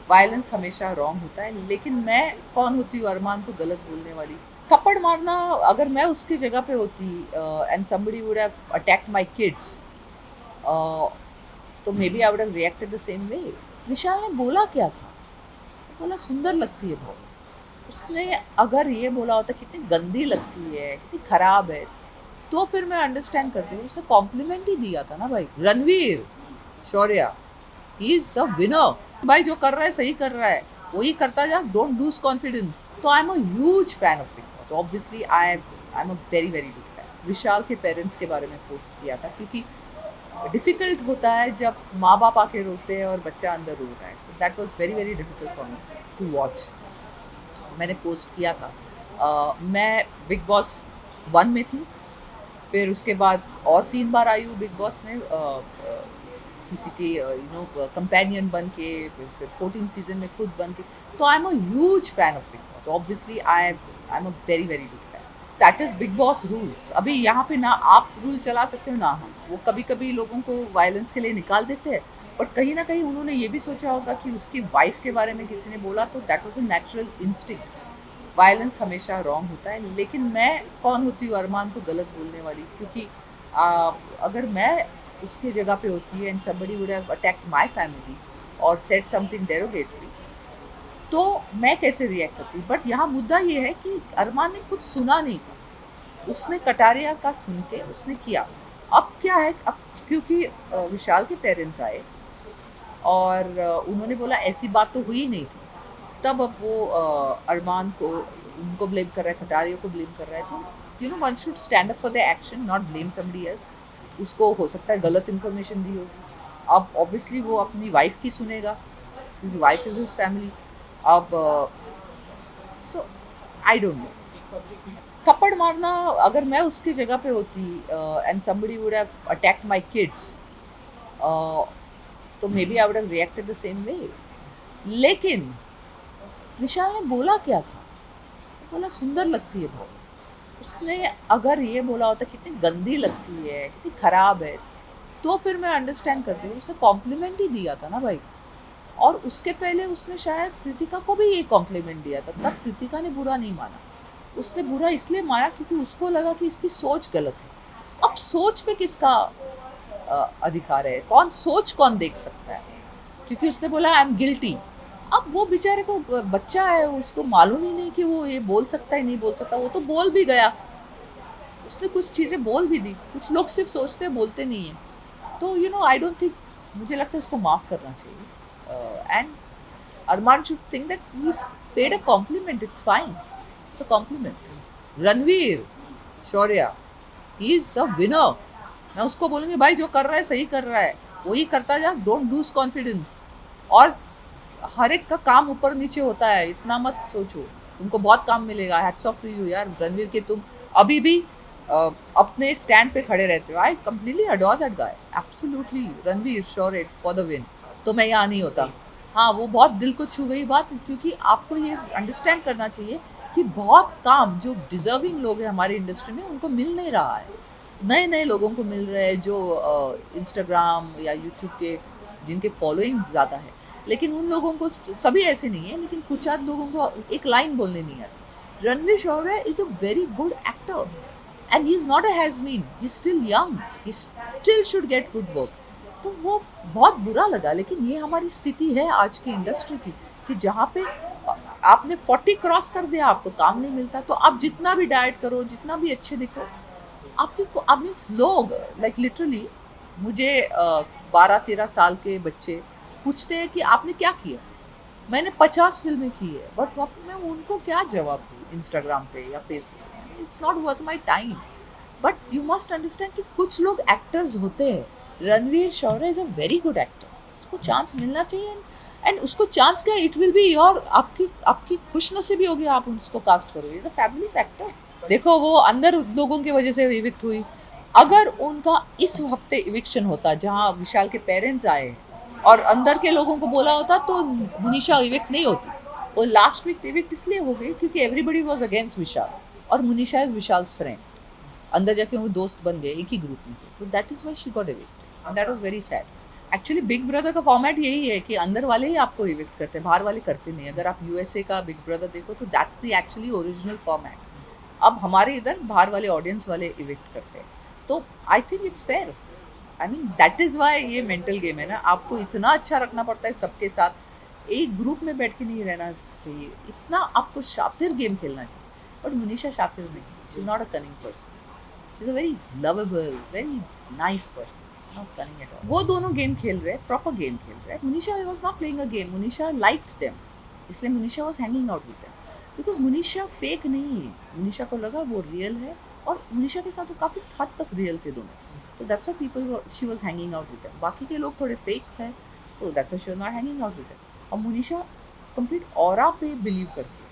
Violence हमेशा wrong होता है, लेकिन मैं कौन होती हूँ अरमान को गलत बोलने वाली। थप्पड़ मारना, अगर मैं उसकी जगह पे होती and somebody would have attacked my kids, तो maybe I would have reacted the same way. Vishal ने बोला क्या था? बोला सुंदर लगती है बहुत। उसने अगर ये बोला होता कितनी गंदी लगती है, कितनी खराब है, तो फिर मैं अंडरस्टैंड करती हूँ। उसने कॉम्प्लीमेंट ही दिया था ना भाई। Ranveer Shaurya, he is a winner भाई। जो कर रहा है सही कर रहा है, वही करता जा, डोंट लूज कॉन्फिडेंस। तो I am a huge fan of Bigg Boss. Obviously I am a very very big fan. Vishal के पेरेंट्स के बारे में पोस्ट किया था, क्योंकि डिफिकल्ट होता है जब माँ बाप आके रोते हैं और बच्चा अंदर रो रहा है। तो that was very very difficult for me to watch. मैंने पोस्ट किया था। मैं बिग बॉस 1 में थी, फिर उसके बाद और 3 बार आई हूँ बिग बॉस में, किसी के कंपेनियन बन के, फिर 14 सीजन में खुद बन के। तो I am a huge fan of Bigg Boss. Obviously I am a very very big fan. That is big boss rules. अभी यहाँ पे ना आप रूल चला सकते हो ना हम। वो कभी कभी लोगों को वायलेंस के लिए निकाल देते हैं, बट कहीं ना कहीं उन्होंने ये भी सोचा होगा कि उसकी वाइफ के बारे में किसी ने बोला, तो that was a natural instinct. Violence हमेशा रॉन्ग होता है, लेकिन मैं कौन होती हूँ अरमान को गलत बोलने वाली। क्योंकि आ, अगर मैं उसकी जगह पे होती है and somebody would have attacked my family और said something derogatory, तो मैं कैसे रिएक्ट करती। बट यहाँ मुद्दा ये है कि अरमान ने कुछ सुना नहीं था। उसने कटारिया का सुन के उसने किया। अब क्या है, अब क्योंकि विशाल के पेरेंट्स आए और उन्होंने बोला ऐसी बात तो हुई नहीं थी, तब अब वो अरमान को, उनको ब्लेम कर रहा है, खटारियों को ब्लेम कर रहा है। तो one should stand up for the action, not blame somebody else. उसको हो सकता है गलत इन्फॉर्मेशन दी होगी। अब ऑब्वियसली वो अपनी वाइफ की सुनेगा, क्योंकि वाइफ इज हिज फैमिली। अब सो आई डोंट नो। थप्पड़ मारना, अगर मैं उसकी जगह पे होती and somebody would have attacked my kids, तो maybe I would have reacted the same way. लेकिन विशाल ने बोला क्या था? बोला सुंदर लगती है बहुत। उसने अगर ये बोला होता कितनी गंदी लगती है, कितनी खराब है, तो फिर मैं अंडरस्टैंड करती हूँ। उसने कॉम्प्लीमेंट ही दिया था ना भाई। और उसके पहले उसने शायद कृतिका को भी ये कॉम्प्लीमेंट दिया था, तब कृतिका ने बुरा नहीं माना। उसने बुरा इसलिए माना क्योंकि उसको लगा कि इसकी सोच गलत है। अब सोच पे किसका अधिकार है? कौन देख सकता है? क्योंकि उसने बोला आई एम गिल्टी। अब वो बेचारे को बच्चा है, उसको मालूम ही नहीं कि वो ये बोल सकता है नहीं बोल सकता। वो तो बोल भी गया, उसने कुछ चीज़ें बोल भी दी। कुछ लोग सिर्फ सोचते हैं, बोलते नहीं है। तो आई डोंट थिंक, मुझे लगता है उसको माफ़ करना चाहिए। And Arman should think that he paid a compliment, it's fine, it's a compliment. Ranveer Shaurya, he is a winner. मैं उसको बोलूंगी भाई जो कर रहा है सही कर रहा है, वही करता जा, डोंट लूज कॉन्फिडेंस। और हर एक का काम ऊपर नीचे होता है, इतना मत सोचो। तुमको बहुत काम मिलेगा। हैट्स ऑफ टू यू यार रणवीर के, तुम अभी भी अपने स्टैंड पे खड़े रहते हो। I completely adore that guy, absolutely. Ranveer sure it for the win. तो मैं यहाँ नहीं होता। हाँ, वो बहुत दिल को छू गई बात, क्योंकि आपको ये अंडरस्टैंड करना चाहिए कि बहुत काम जो डिजर्विंग लोग हैं हमारी इंडस्ट्री में, उनको मिल नहीं रहा है। नए नए लोगों को मिल रहे हैं, जो इंस्टाग्राम या यूट्यूब के, जिनके फॉलोइंग ज़्यादा है। लेकिन उन लोगों को, सभी ऐसे नहीं है, लेकिन कुछ आध लोगों को एक लाइन बोलने नहीं आती। Ranveer Shaurya is a very good actor and he is not a has been, he still young, he still should get good work. तो वो बहुत बुरा लगा। लेकिन ये हमारी स्थिति है आज की इंडस्ट्री की, कि जहाँ पे आपने 40 क्रॉस कर दिया, आपको काम नहीं मिलता, तो आप जितना भी डाइट करो, जितना भी अच्छे दिखो, आपको आप मीन्स लोग, लाइक लिटरली, मुझे 12-13 साल के बच्चे पूछते हैं कि आपने क्या किया। मैंने 50 फिल्में की है, बट मैं उनको क्या जवाब दूँ इंस्टाग्राम पे या फेसबुक पे? It's not worth my time. But you must understand कि कुछ लोग एक्टर्स होते हैं। Ranveer Shaurya is a very good actor, उसको चांस मिलना चाहिए। एंड उसको चांस क्या, इट विल बी योर, आपकी आपकी खुशनसीबी होगी, आप उसको कास्ट करो। Is a fabulous actor. देखो, वो अंदर लोगों की वजह से इविक्ट हुई। अगर उनका इस हफ्ते इविक्शन होता, जहाँ विशाल के पेरेंट्स आए और अंदर के लोगों को बोला होता, तो मुनीषा इविक्ट नहीं होती। वो लास्ट वीक इविक्ट इसलिए हो गई क्योंकि एवरीबडी वॉज अगेंस्ट विशाल, और मुनीषा इज विशाल्स फ्रेंड। अंदर जाके वो दोस्त बन गए, एक ही ग्रुप में थे, तो that is why she got evicted, and that was very sad. Actually big brother का फॉर्मेट यही है कि अंदर वाले ही आपको इविक्ट करते हैं, बाहर वाले करते नहीं। अगर आप यूएसए का बिग ब्रदर देखो तो that's the actually original format. अब हमारे इधर बाहर वाले ऑडियंस वाले इविक्ट करते हैं, तो I think it's fair. I mean that is why ये मेंटल गेम है ना, आपको इतना अच्छा रखना पड़ता है सबके साथ, एक ग्रुप में बैठ के नहीं रहना चाहिए, इतना आपको शातिर गेम खेलना चाहिए। और मुनीशा शातिर नहीं, she is not a cunning person, she is a very lovable, very nice person, not cunning at all. वो दोनों गेम खेल रहे हैं, प्रॉपर गेम खेल रहे हैं। Munisha was not playing a game, Munisha liked them, इसलिए Munisha was hanging out with them, because Munisha fake नहीं है। मुनीशा को लगा वो रियल है, और मुनीशा के साथ वो काफ़ी हद तक रियल थे दोनों, तो that's why people she was hanging out with them. बाकी के लोग थोड़े फेक है, तो that's why she was not hanging out with them. और मुनीशा कंप्लीट ऑरा पे बिलीव करती है,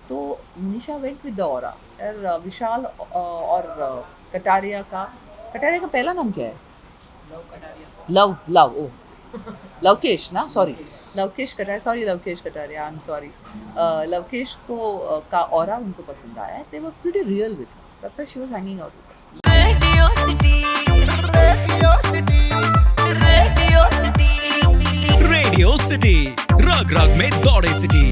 तो Munisha went with the aura. और विशाल और कटारिया का पहला नाम क्या है? लव लव ओ लवकेश ना, sorry Lovekesh Kataria, sorry Lovekesh Kataria, I am sorry. Lovekesh को का ऑरा उनको पसंद आया, they were pretty real with, that's why she was hanging out with. Radio city, radio city, radio city, radio city, रग रग में दौड़े सिटी।